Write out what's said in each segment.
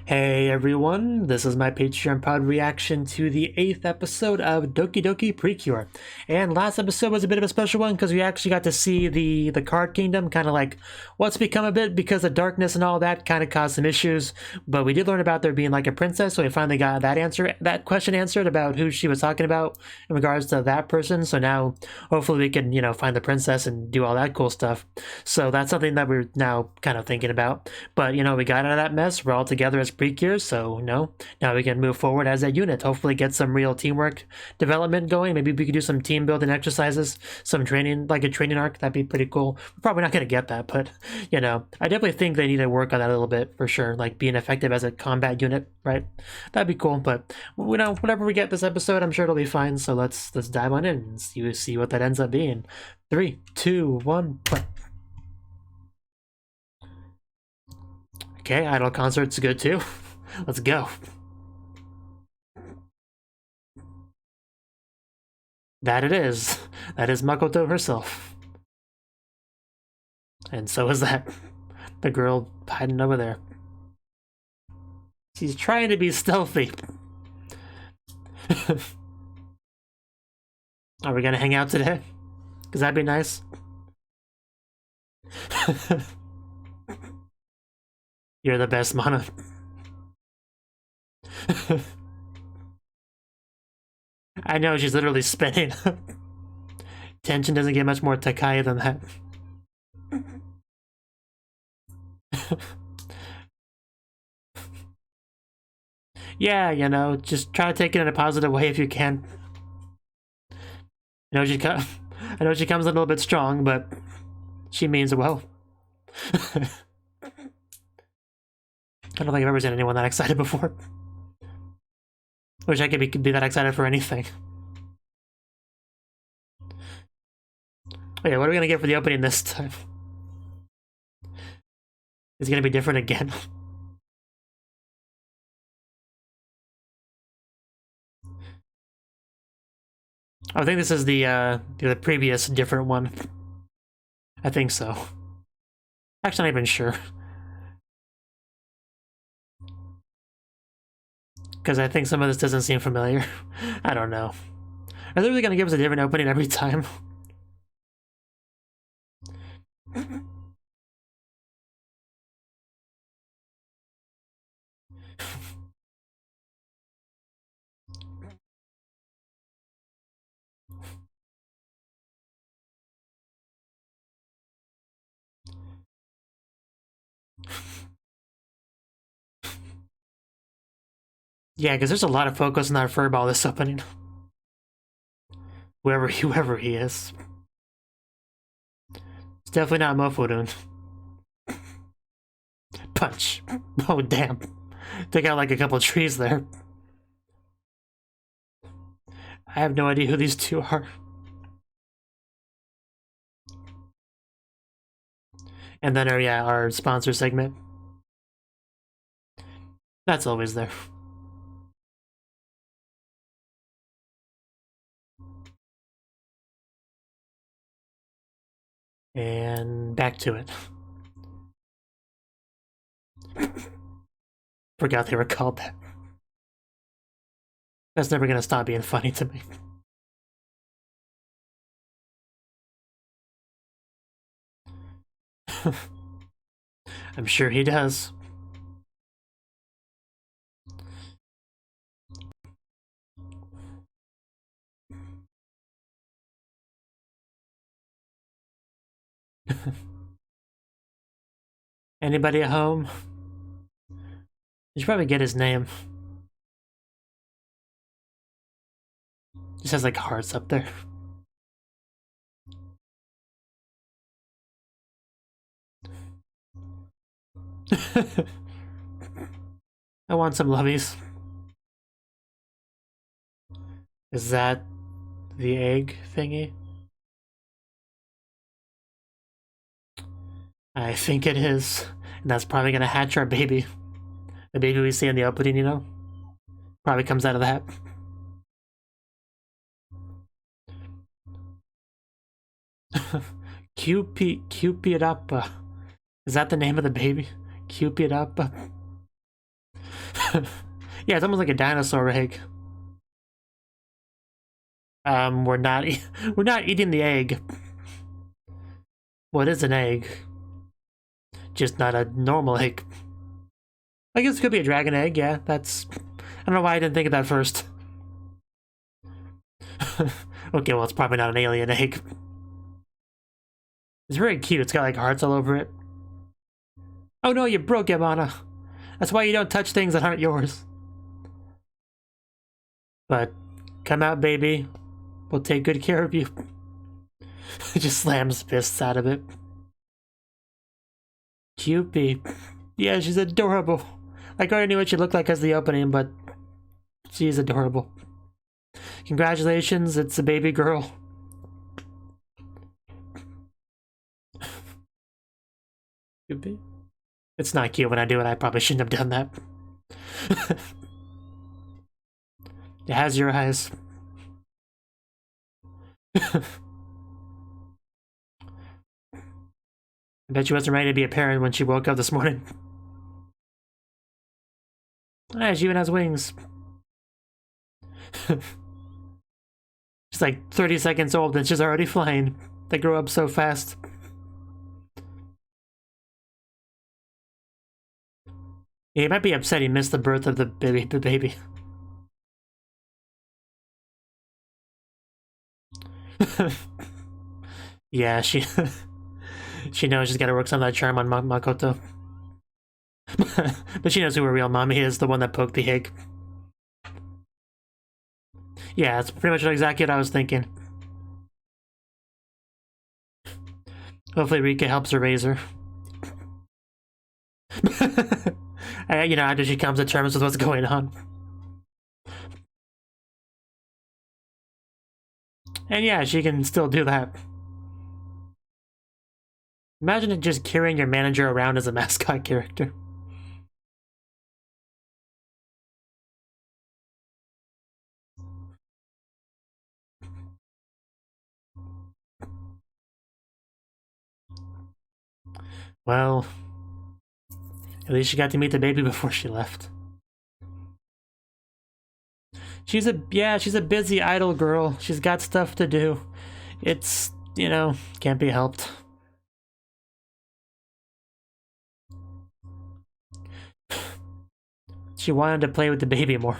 Hey everyone, this is my Patreon pod reaction to the 8th episode of Dokidoki Precure. And last episode was a bit of a special one because we actually got to see the card kingdom, kind of like what's become of it because of darkness and all that kind of caused some issues. But we did learn about there being like a princess, so we finally got that question answered about who she was talking about in regards to that person. So now hopefully we can, find the princess and do all that cool stuff. So that's something that we're now kind of thinking about. But we got out of that mess. We're all together as Precure, so now we can move forward as a unit. Hopefully get some real teamwork development going. Maybe we could do some team building exercises, some training, like a training arc. That'd be pretty cool. We're probably not going to get that, but I definitely think they need to work on that a little bit for sure, like being effective as a combat unit, right? That'd be cool. But whatever we get this episode, I'm sure it'll be fine. So let's dive on in and see what that ends up being. 3, 2, 1, play. Okay, Idol Concert's good too. Let's go. That it is. That is Makoto herself. And so is that. The girl hiding over there. She's trying to be stealthy. Are we gonna hang out today? Because that'd be nice. You're the best, Mana. I know, she's literally spinning. Tension doesn't get much more Takai than that. Yeah, just try to take it in a positive way if you can. I know she comes a little bit strong, but she means well. I don't think I've ever seen anyone that excited before. Wish I could be that excited for anything. Okay, what are we gonna get for the opening this time? Is it gonna be different again? I think this is the previous different one. I think so. Actually, not even sure. Because I think some of this doesn't seem familiar. I don't know. Are they really going to give us a different opening every time? Yeah, because there's a lot of focus on that furball this opening. Whoever he is. It's definitely not Mofurun. Punch. Oh, damn. Took out like a couple of trees there. I have no idea who these two are. And then our sponsor segment. That's always there. And back to it. Forgot they were called that. That's never gonna stop being funny to me. I'm sure he does. Anybody at home? You should probably get his name. Just has like hearts up there. I want some lovies. Is that the egg thingy? I think it is. And that's probably gonna hatch our baby. The baby we see in the opening, Probably comes out of that. Cupid Appa. Is that the name of the baby? Cupid Appa. Yeah, it's almost like a dinosaur egg. We're not eating the egg. Well, it is an egg, just not a normal egg. I guess it could be a dragon egg. Yeah, that's. I don't know why I didn't think of that first. Okay, well, it's probably not an alien egg. It's very cute. It's got like hearts all over it. Oh no, you broke it, Mana. That's why you don't touch things that aren't yours. But come out, baby. We'll take good care of you. Just slams fists out of it. Cupie. Yeah, she's adorable. Like, I already knew what she looked like as the opening, but she's adorable. Congratulations, it's a baby girl. Cupie. It's not cute when I do it. I probably shouldn't have done that. It has your eyes. I bet she wasn't ready to be a parent when she woke up this morning. Ah, she even has wings. She's like 30 seconds old and she's already flying. They grow up so fast. Yeah, he might be upset he missed the birth of the baby. Yeah, she knows she's got to work some of that charm on Makoto. But she knows who her real mommy is, the one that poked the egg. Yeah, that's pretty much exactly what I was thinking. Hopefully Rika helps her raise her. You know, after she comes to terms with what's going on. And yeah, she can still do that. Imagine it just carrying your manager around as a mascot character. Well, at least she got to meet the baby before she left. She's a busy idle girl. She's got stuff to do. It's, you know, can't be helped. She wanted to play with the baby more.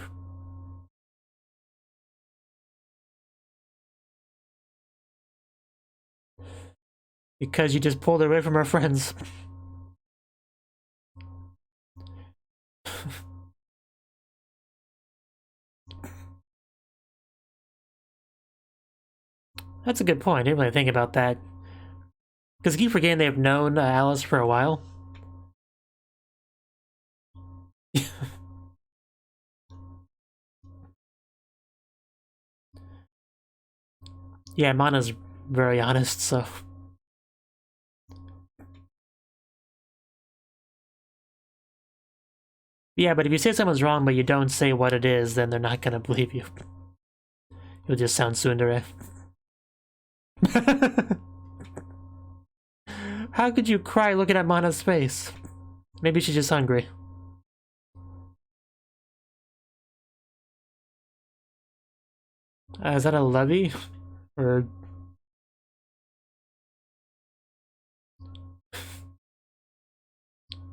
Because you just pulled her away from her friends. That's a good point. I didn't really think about that. Because I keep forgetting they've known Alice for a while. Yeah, Mana's very honest, so... Yeah, but if you say someone's wrong but you don't say what it is, then they're not gonna believe you. You'll just sound tsundere. How could you cry looking at Mana's face? Maybe she's just hungry. Is that a levy? Or...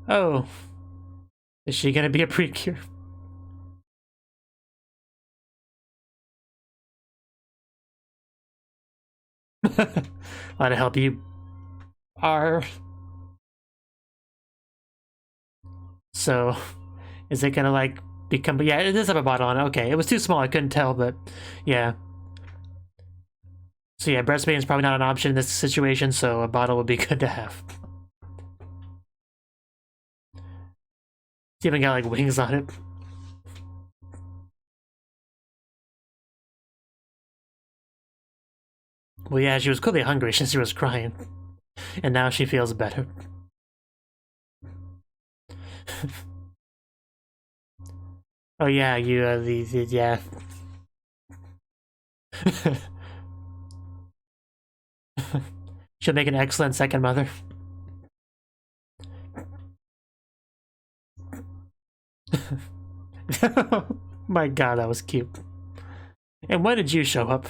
Oh. Is she gonna be a Precure? A lot of help you are. So, is it gonna like become? Yeah, it does have a bottle on it. Okay, it was too small. I couldn't tell, but yeah. So yeah, breastfeeding is probably not an option in this situation. So a bottle would be good to have. It's even got like wings on it. Well, yeah, she was clearly hungry since she was crying, and now she feels better. Oh yeah, you yeah. She'll make an excellent second mother. My god, that was cute. And when did you show up?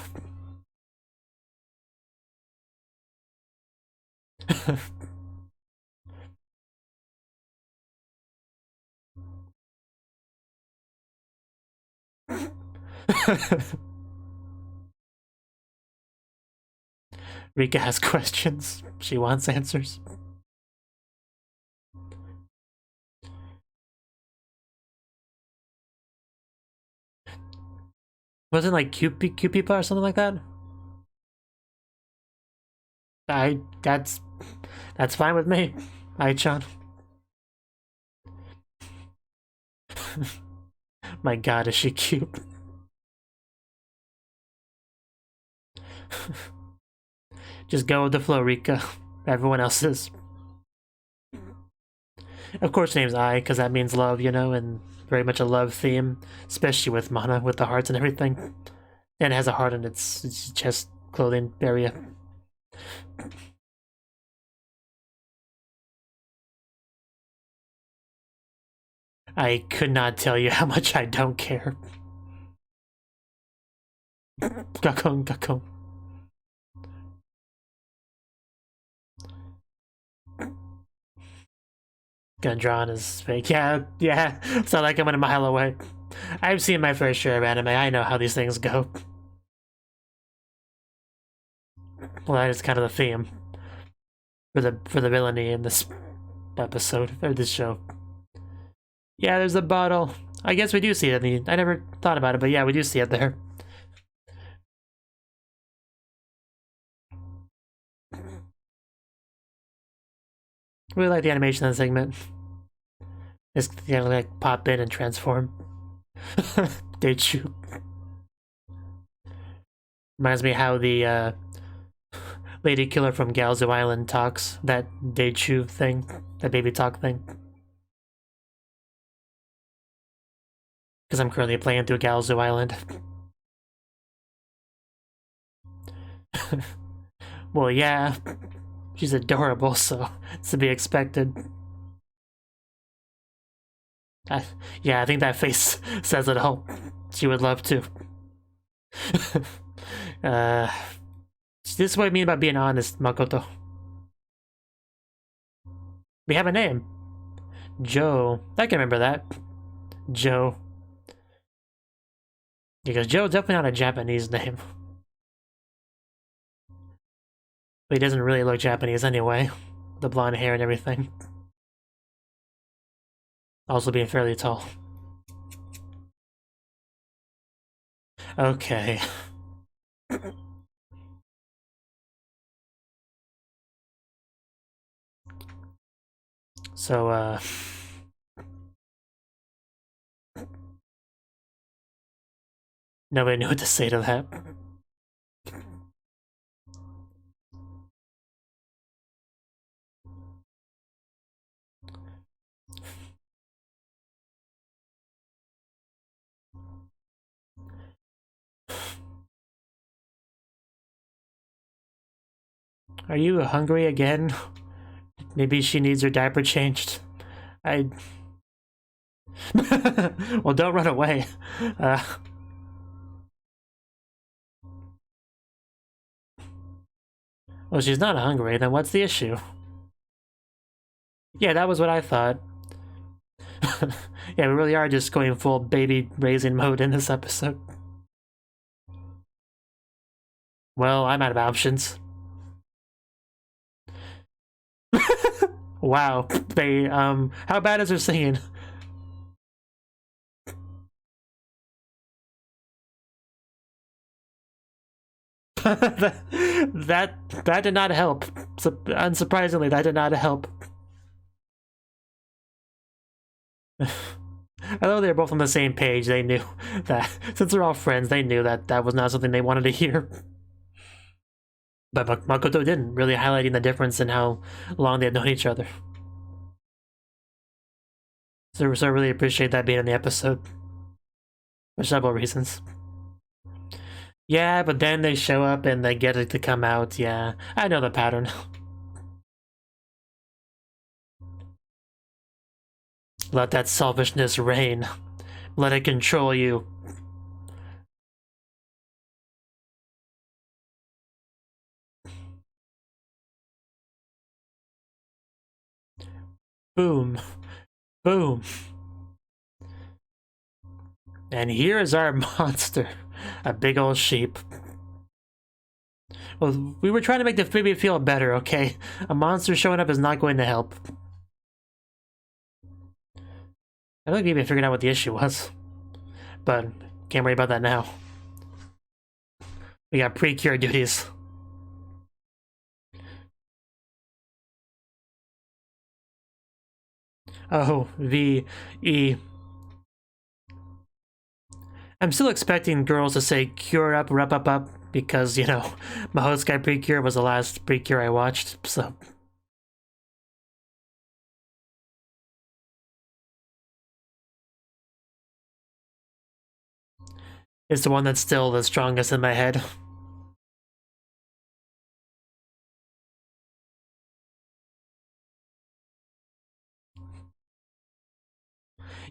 Rika has questions. She wants answers. Wasn't like Cupipa or something like that? That's fine with me. Ai-chan. My god, is she cute? Just go with the flow, Rika. Everyone else is. Of course, name's Ai, because that means love, you know, and very much a love theme, especially with Mana, with the hearts and everything. And it has a heart in its chest clothing area. I could not tell you how much I don't care. Gakon, Gakon. Gonna draw on his fake. Yeah. It's not like I'm a mile away. I've seen my fair share of anime. I know how these things go. Well, that is kind of the theme for the villainy in this episode or this show. Yeah, there's a bottle. I guess we do see it. I never thought about it, but yeah, we do see it there. Really like the animation of the segment. It's like pop in and transform. Deichu. Reminds me how the lady killer from Galzo Island talks. That Deichu thing. That baby talk thing. Because I'm currently playing through Galzo Island. Well, yeah. She's adorable, so it's to be expected. Yeah, I think that face says it all. She would love to. This is what I mean by being honest, Makoto. We have a name. Joe. I can remember that. Joe. Because Joe's definitely not a Japanese name. But he doesn't really look Japanese anyway. The blonde hair and everything. Also being fairly tall. Okay. So, nobody knew what to say to that. Are you hungry again? Maybe she needs her diaper changed. Well, don't run away. Well, she's not hungry, then what's the issue? Yeah, that was what I thought. Yeah, we really are just going full baby raising mode in this episode. Well, I'm out of options. Wow, they, how bad is her singing? that did not help. Unsurprisingly, that did not help. Although they were both on the same page, they knew that, since they're all friends, they knew that that was not something they wanted to hear. But Makoto didn't, really highlighting the difference in how long they had known each other. So I really appreciate that being in the episode. For several reasons. Yeah, but then they show up and they get it to come out, yeah. I know the pattern. Let that selfishness reign. Let it control you. Boom. Boom. And here is our monster. A big old sheep. Well, we were trying to make the baby feel better, okay? A monster showing up is not going to help. I don't think maybe I figured out what the issue was. But can't worry about that now. We got Precure duties. Oh, V-E. I'm still expecting girls to say cure up, rep up, because, you know, my host guy Precure was the last Precure I watched, so. It's the one that's still the strongest in my head.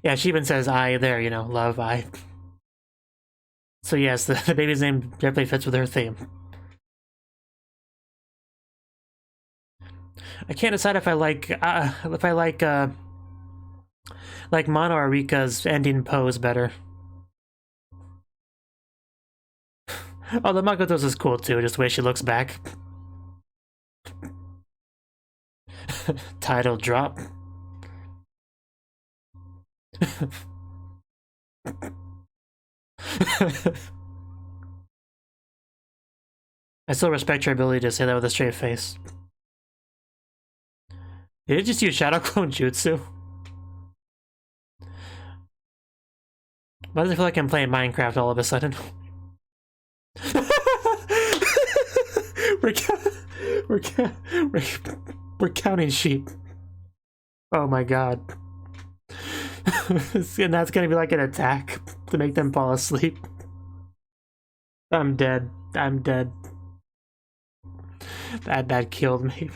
Yeah, she even says I there, you know, love, I. So yes, the baby's name definitely fits with her theme. I can't decide if I like Mono or Rika's ending pose better. Oh, the Makoto's is cool too, just the way she looks back. Title drop. I still respect your ability to say that with a straight face. Did it just use Shadow Clone Jutsu? Why does it feel like I'm playing Minecraft all of a sudden? We're counting sheep. Oh my god. And that's gonna be like an attack to make them fall asleep. I'm dead. I'm dead. That killed me.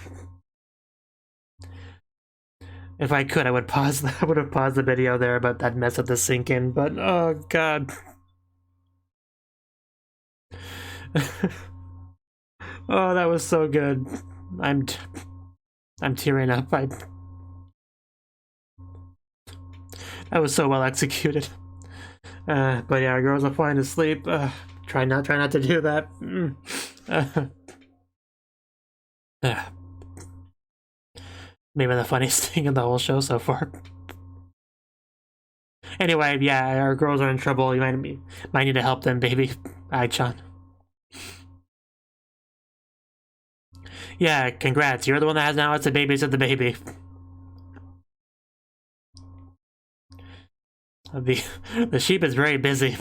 If I could, I would pause. I would have paused the video there, but that messed up the sync in. But oh god. Oh, that was so good. I'm tearing up. That was so well executed. But yeah, our girls are falling asleep. Try not to do that. Maybe the funniest thing in the whole show so far. Anyway, yeah, our girls are in trouble. You might need to help them, baby. Iwachan. Yeah, congrats. You're the one that has now lots of babies at the baby. The sheep is very busy.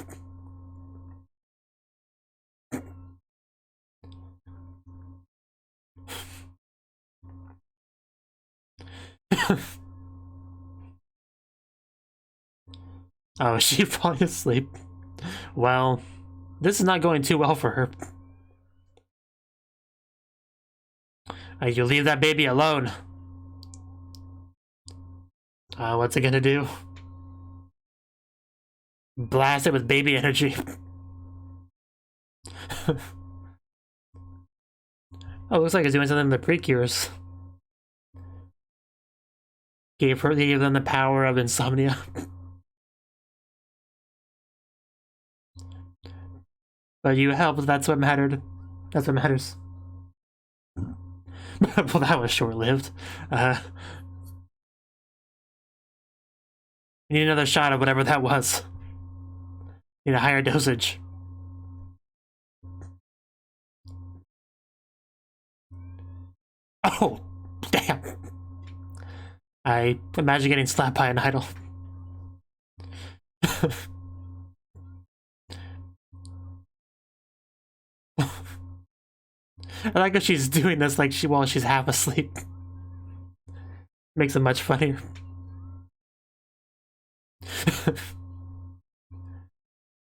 Oh, is she falling asleep? Well, this is not going too well for her. You leave that baby alone. What's it gonna do? Blast it with baby energy. Oh, looks like it's doing something to the Precures. Gave them the power of insomnia. But you helped, that's what mattered. That's what matters. Well, that was short-lived. Need another shot of whatever that was. Need a higher dosage. Oh, damn. I imagine getting slapped by an idol. I like how she's doing this like while she's half asleep. Makes it much funnier.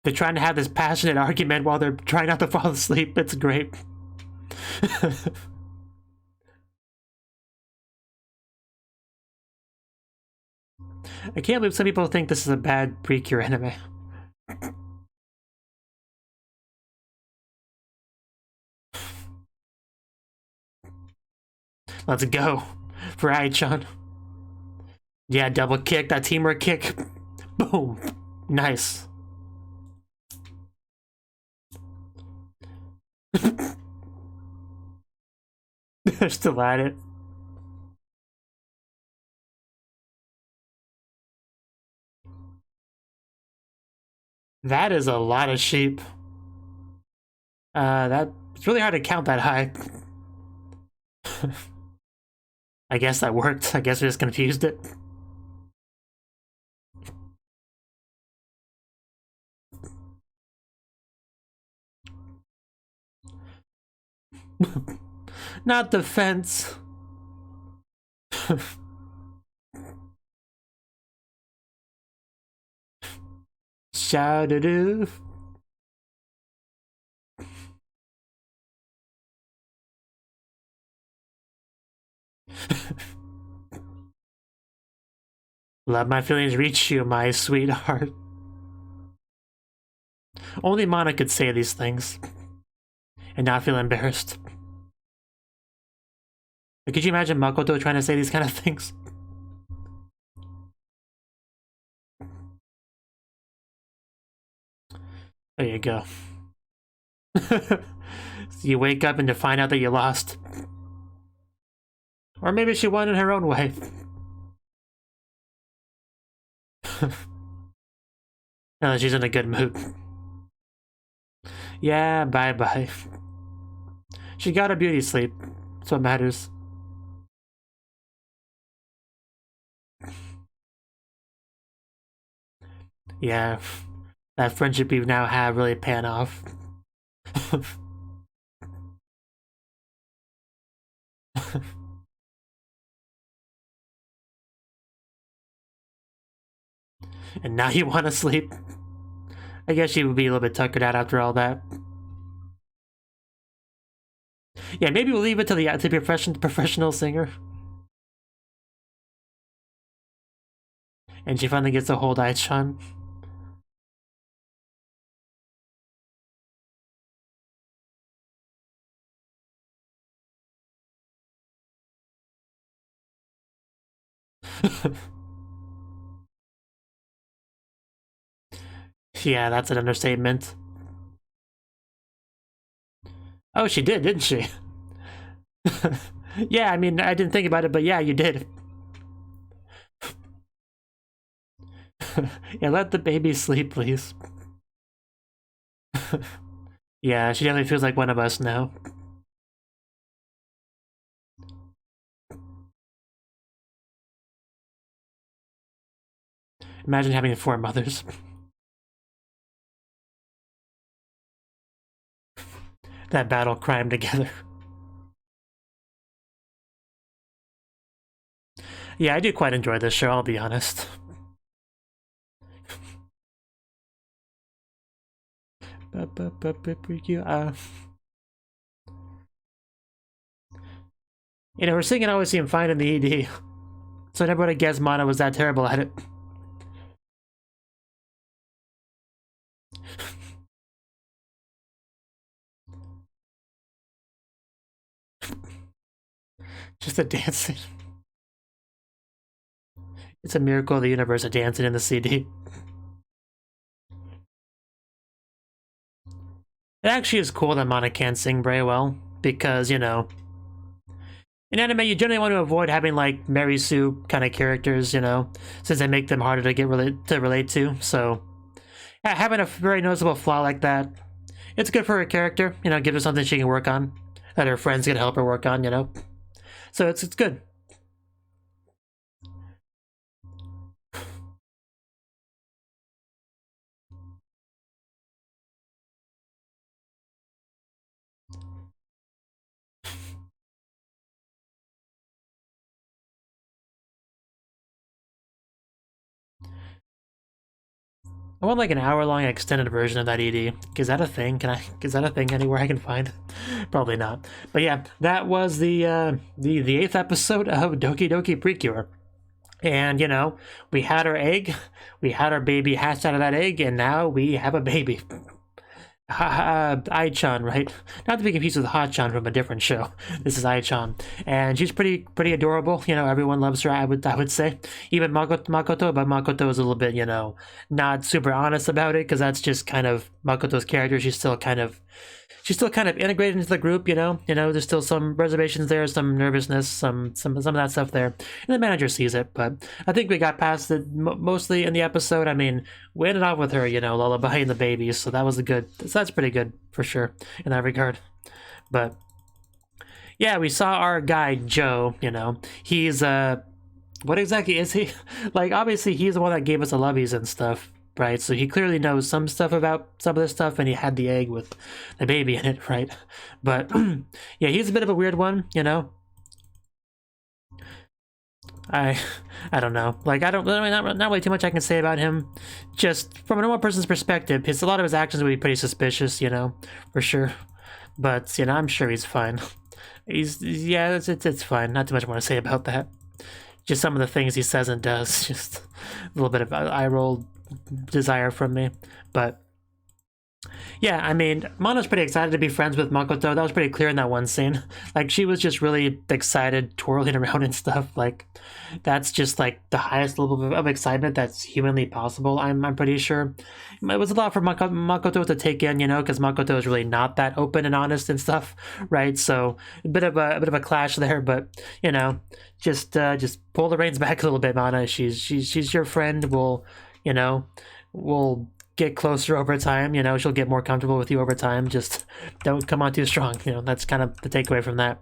They're trying to have this passionate argument while they're trying not to fall asleep. It's great. I can't believe some people think this is a bad Precure anime. Let's go for Iwachan. Yeah, double kick, that teamwork kick. Boom. Nice. They're still at it. That is a lot of sheep. It's really hard to count that high. I guess that worked. I guess we just confused it. Not the fence. Shout-a-doo. Let my feelings reach you, my sweetheart. Only Mana could say these things and not feel embarrassed. But could you imagine Makoto trying to say these kind of things? There you go. So you wake up and to find out that you lost. Or maybe she won in her own way. Now that she's in a good mood. Yeah, bye-bye. She got a beauty sleep. That's what matters. Yeah, that friendship we now have really pan off. And now you want to sleep? I guess you would be a little bit tuckered out after all that. Yeah, maybe we'll leave it to the professional singer. And she finally gets to hold Iwachan. Yeah, that's an understatement. Oh, she did, didn't she? Yeah, I mean, I didn't think about it, but yeah, you did. Yeah, let the baby sleep, please. Yeah, she definitely feels like one of us now. Imagine having 4 mothers. That battle crime together. Yeah, I do quite enjoy this show, I'll be honest. You know, her singing always seemed fine in the ED, so I never would have guessed Mana was that terrible at it. Just a dancing. It's a miracle of the universe of dancing in the CD. It actually is cool that Mana can't sing very well, because, you know, in anime you generally want to avoid having, like, Mary Sue kind of characters, you know, since they make them harder to relate to, so yeah, having a very noticeable flaw like that, it's good for her character, you know, gives her something she can work on, that her friends can help her work on, you know, so it's good. I want like an hour-long extended version of that ED. Is that a thing? Is that a thing anywhere I can find? Probably not. But yeah, that was the 8th episode of Dokidoki Precure. And, you know, we had our egg, we had our baby hatched out of that egg, and now we have a baby. Iwachan, right? Not to be confused with Hachan from a different show. This is Iwachan, and she's pretty adorable. You know, everyone loves her. I would say, even Makoto, but Makoto is a little bit, you know, not super honest about it because that's just kind of Makoto's character. She's still kind of integrated into the group. You know, there's still some reservations there, some nervousness, some of that stuff there, and the manager sees it. But I think we got past it mostly in the episode. I mean, we ended off with her, you know, lullabying the babies, so that was that's pretty good for sure in that regard. But yeah, we saw our guy Joe. You know, he's what exactly is he? Like, obviously, he's the one that gave us the loveys and stuff, right? So he clearly knows some stuff about some of this stuff, and he had the egg with the baby in it, right? But yeah, he's a bit of a weird one, you know. I don't know. Like, not really too much I can say about him. Just from a normal person's perspective, a lot of his actions would be pretty suspicious, you know, for sure. But you know, I'm sure he's fine. Yeah, it's fine. Not too much more to say about that. Just some of the things he says and does, just a little bit of eye roll desire from me. But yeah, I mean, Mana's pretty excited to be friends with Makoto. That was pretty clear in that one scene. Like, she was just really excited, twirling around and stuff. Like, that's just like the highest level of excitement that's humanly possible. I'm pretty sure. It was a lot for Makoto to take in, you know, because Makoto is really not that open and honest and stuff, right? So a bit of a clash there, but you know, just pull the reins back a little bit, Mana. She's your friend. We'll get closer over time, you know, she'll get more comfortable with you over time. Just don't come on too strong, you know. That's kind of the takeaway from that.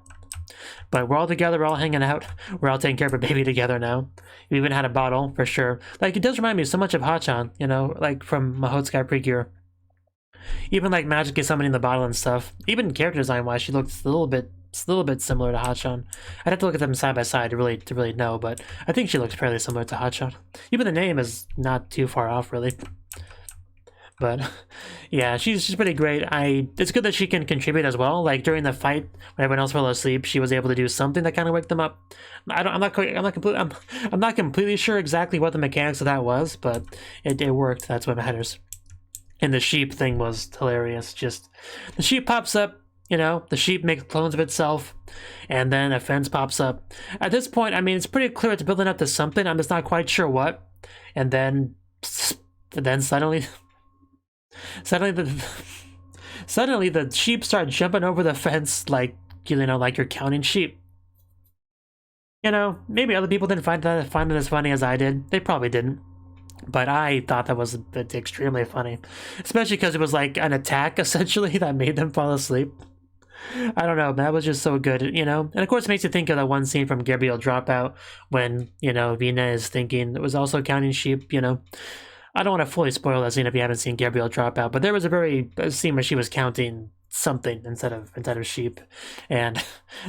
But we're all together, we're all hanging out, we're all taking care of a baby together now. We even had a bottle, for sure. Like, it does remind me so much of Hachan, you know, like from Mahotsukai Precure. Even like magically summoning the bottle and stuff. Even character design wise, she looks a little bit similar to Hachan. I'd have to look at them side by side to really know, but I think she looks fairly similar to Hachan. Even the name is not too far off, really. But yeah, she's pretty great. It's good that she can contribute as well. Like, during the fight, when everyone else fell asleep, she was able to do something that kind of waked them up. I'm not completely sure exactly what the mechanics of that was, but it worked. That's what matters. And the sheep thing was hilarious. Just the sheep pops up. You know, the sheep makes clones of itself, and then a fence pops up. At this point, I mean, it's pretty clear it's building up to something. I'm just not quite sure what. And then suddenly the sheep start jumping over the fence like, you know, like you're counting sheep. You know, maybe other people didn't find it as funny as I did. They probably didn't. But I thought that was extremely funny. Especially because it was like an attack, essentially, that made them fall asleep. I don't know, that was just so good, you know? And of course it makes you think of that one scene from Gabriel Dropout when, you know, Vina is thinking it was also counting sheep, you know? I don't want to fully spoil that scene if you haven't seen Gabriel Dropout, but there was a scene where she was counting something instead of sheep, and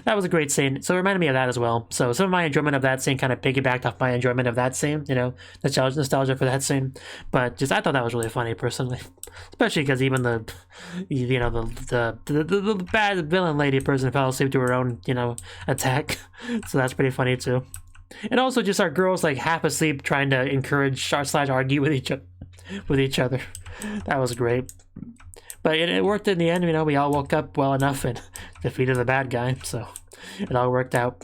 that was a great scene. So it reminded me of that as well. So some of my enjoyment of that scene kind of piggybacked off my enjoyment of that scene, you know, nostalgia for that scene. But just, I thought that was really funny personally, especially because even the bad villain lady person fell asleep to her own, you know, attack. So that's pretty funny too. And also just our girls like half asleep trying to encourage / argue with each other. That was great. But it worked in the end, you know. We all woke up well enough and defeated the bad guy, so it all worked out.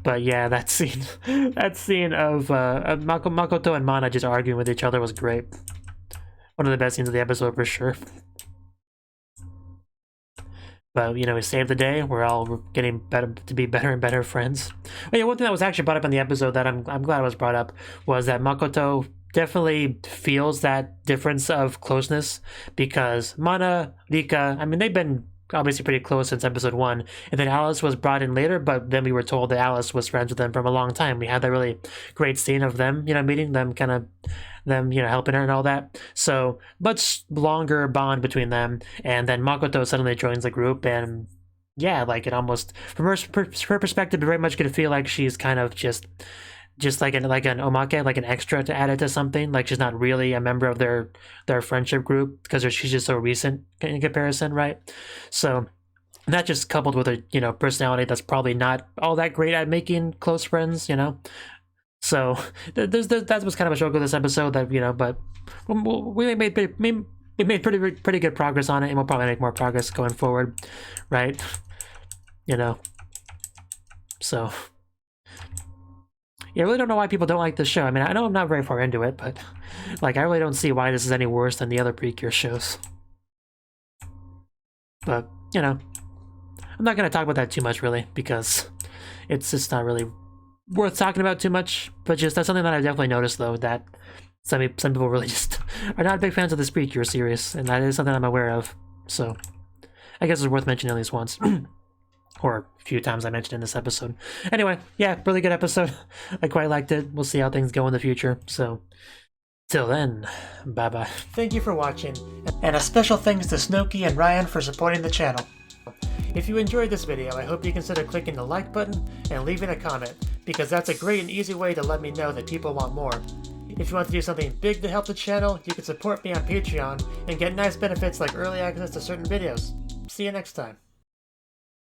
But yeah, that scene of Makoto and Mana just arguing with each other was great. One of the best scenes of the episode for sure. But, you know, we saved the day. We're all getting better to be better and better friends. But yeah, one thing that was actually brought up in the episode that I'm glad was brought up was that Makoto definitely feels that difference of closeness, because Mana, Rika, I mean, they've been obviously pretty close since episode 1, and then Alice was brought in later, but then we were told that Alice was friends with them from a long time. We had that really great scene of them, you know, meeting them, you know, helping her and all that. So much longer bond between them, and then Makoto suddenly joins the group, and yeah, like, it almost, from her perspective, it very much could feel like she's kind of just like an omake, like an extra to add it to something. Like, she's not really a member of their friendship group because she's just so recent in comparison, right? So that just coupled with a, you know, personality that's probably not all that great at making close friends, you know. So that was kind of a joke of this episode, that, you know, but we made pretty good progress on it, and we'll probably make more progress going forward, right? You know, so yeah, I really don't know why people don't like this show. I mean, I know I'm not very far into it, but like, I really don't see why this is any worse than the other Precure shows. But, you know, I'm not going to talk about that too much, really, because it's just not really worth talking about too much. But just, that's something that I've definitely noticed, though, that some people really just are not big fans of this Precure series, and that is something I'm aware of. So I guess it's worth mentioning at least once. Or a few times I mentioned in this episode. Anyway, yeah, really good episode. I quite liked it. We'll see how things go in the future. So, till then, bye-bye. Thank you for watching, and a special thanks to Cnouki and Ryan for supporting the channel. If you enjoyed this video, I hope you consider clicking the like button and leaving a comment, because that's a great and easy way to let me know that people want more. If you want to do something big to help the channel, you can support me on Patreon and get nice benefits like early access to certain videos. See you next time.